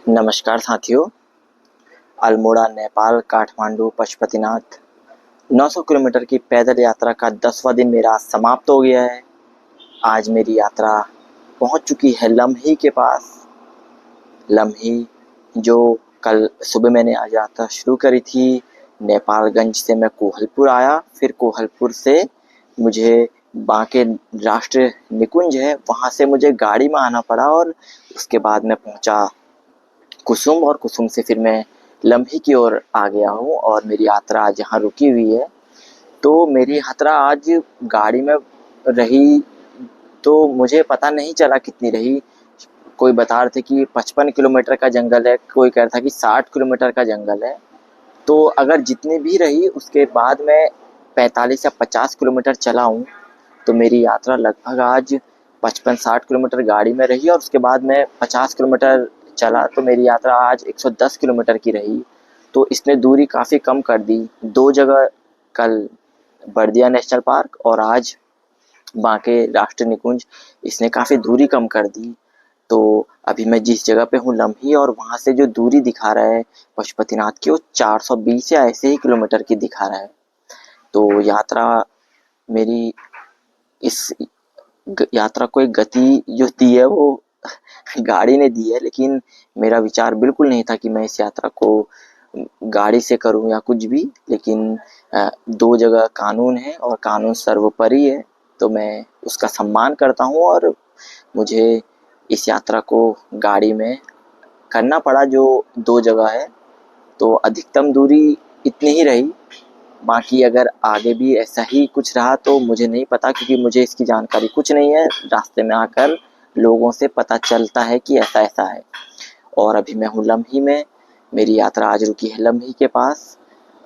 नमस्कार साथियों। अल्मोड़ा, नेपाल, काठमांडू, पशुपतिनाथ 900 किलोमीटर की पैदल यात्रा का 10वां दिन मेरा आज समाप्त हो गया है। आज मेरी यात्रा पहुंच चुकी है लम्ही के पास। लम्ही जो कल सुबह मैंने आज यात्रा शुरू करी थी। नेपालगंज से मैं कोहलपुर आया, फिर कोहलपुर से मुझे बांके राष्ट्रीय निकुंज है, वहां से मुझे गाड़ी में आना पड़ा और उसके बाद मैं पहुंचा कुसुम, और कुसुम से फिर मैं लम्ही की ओर आ गया हूँ और मेरी यात्रा आज यहाँ रुकी हुई है। तो मेरी यात्रा आज गाड़ी में रही तो मुझे पता नहीं चला कितनी रही। कोई बता रहे थे कि 55 किलोमीटर का जंगल है, कोई कह रहा था कि 60 किलोमीटर का जंगल है। तो अगर जितनी भी रही उसके बाद मैं 45 या 50 किलोमीटर चला हूँ, तो मेरी यात्रा लगभग आज 55-60 किलोमीटर गाड़ी में रही और उसके बाद मैं 50 किलोमीटर चला, तो मेरी यात्रा आज 110 किलोमीटर की रही। तो इसने दूरी काफ़ी कम कर दी। 2 जगह, कल बर्दिया नेशनल पार्क और आज बांके राष्ट्रीय निकुंज, इसने काफ़ी दूरी कम कर दी। तो अभी मैं जिस जगह पे हूँ लम्ही, और वहाँ से जो दूरी दिखा रहा है पशुपतिनाथ की, वो 420 या ऐसे ही किलोमीटर की दिखा रहा है। तो यात्रा मेरी इस यात्रा को एक गति जो दी है वो गाड़ी ने दी है, लेकिन मेरा विचार बिल्कुल नहीं था कि मैं इस यात्रा को गाड़ी से करूं या कुछ भी। लेकिन 2 जगह कानून है और कानून सर्वोपरि है, तो मैं उसका सम्मान करता हूं और मुझे इस यात्रा को गाड़ी में करना पड़ा जो 2 जगह है। तो अधिकतम दूरी इतनी ही रही। बाकी अगर आगे भी ऐसा ही कुछ रहा तो मुझे नहीं पता, क्योंकि मुझे इसकी जानकारी कुछ नहीं है। रास्ते में आकर लोगों से पता चलता है कि ऐसा ऐसा है। और अभी मैं हूँ लम्ही में। मेरी यात्रा आज रुकी है लम्ही के पास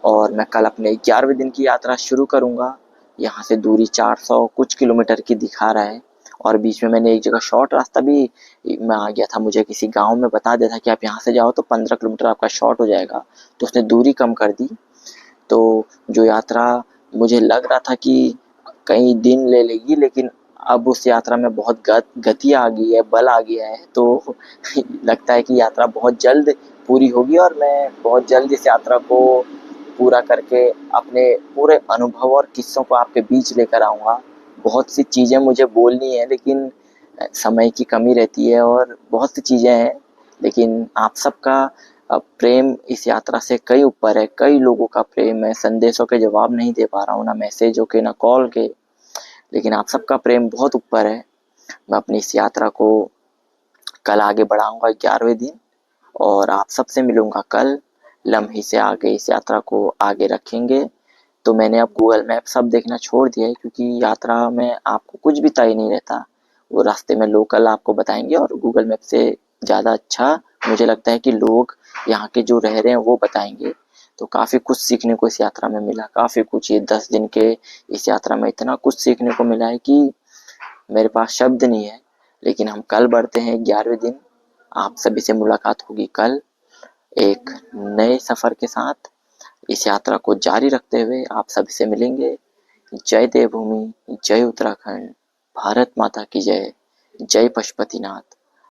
और मैं कल अपने 11वें दिन की यात्रा शुरू करूँगा। यहाँ से दूरी 400 कुछ किलोमीटर की दिखा रहा है और बीच में मैंने एक जगह शॉर्ट रास्ता भी मैं आ गया था। मुझे किसी गांव में बता दिया था कि आप यहाँ से जाओ तो 15 किलोमीटर आपका शॉर्ट हो जाएगा, तो उसने दूरी कम कर दी। तो जो यात्रा मुझे लग रहा था कि कई दिन ले लेगी, लेकिन अब उस यात्रा में बहुत गति आ गई है, बल आ गया है। तो लगता है कि यात्रा बहुत जल्द पूरी होगी और मैं बहुत जल्द इस यात्रा को पूरा करके अपने पूरे अनुभव और किस्सों को आपके बीच लेकर आऊँगा। बहुत सी चीज़ें मुझे बोलनी है, लेकिन समय की कमी रहती है और बहुत सी चीज़ें हैं। लेकिन आप सबका प्रेम इस यात्रा से कई ऊपर है। कई लोगों का प्रेम है। संदेशों के जवाब नहीं दे पा रहा हूँ, ना मैसेजों के, ना कॉल के, लेकिन आप सबका प्रेम बहुत ऊपर है। मैं अपनी इस यात्रा को कल आगे बढ़ाऊंगा 11वें दिन, और आप सबसे मिलूंगा कल। लम्ही से आगे इस यात्रा को आगे रखेंगे। तो मैंने अब गूगल मैप सब देखना छोड़ दिया है, क्योंकि यात्रा में आपको कुछ भी तय नहीं रहता। वो रास्ते में लोकल आपको बताएंगे और गूगल मैप से ज़्यादा अच्छा मुझे लगता है कि लोग यहाँ के जो रह रहे हैं वो बताएंगे। तो काफ़ी कुछ सीखने को इस यात्रा में मिला। काफ़ी कुछ, ये 10 दिन के इस यात्रा में इतना कुछ सीखने को मिला है कि मेरे पास शब्द नहीं है। लेकिन हम कल बढ़ते हैं 11वें दिन। आप सभी से मुलाकात होगी कल एक नए सफर के साथ। इस यात्रा को जारी रखते हुए आप सभी से मिलेंगे। जय देवभूमि, जय उत्तराखंड, भारत माता की जय, जय पशुपतिनाथ।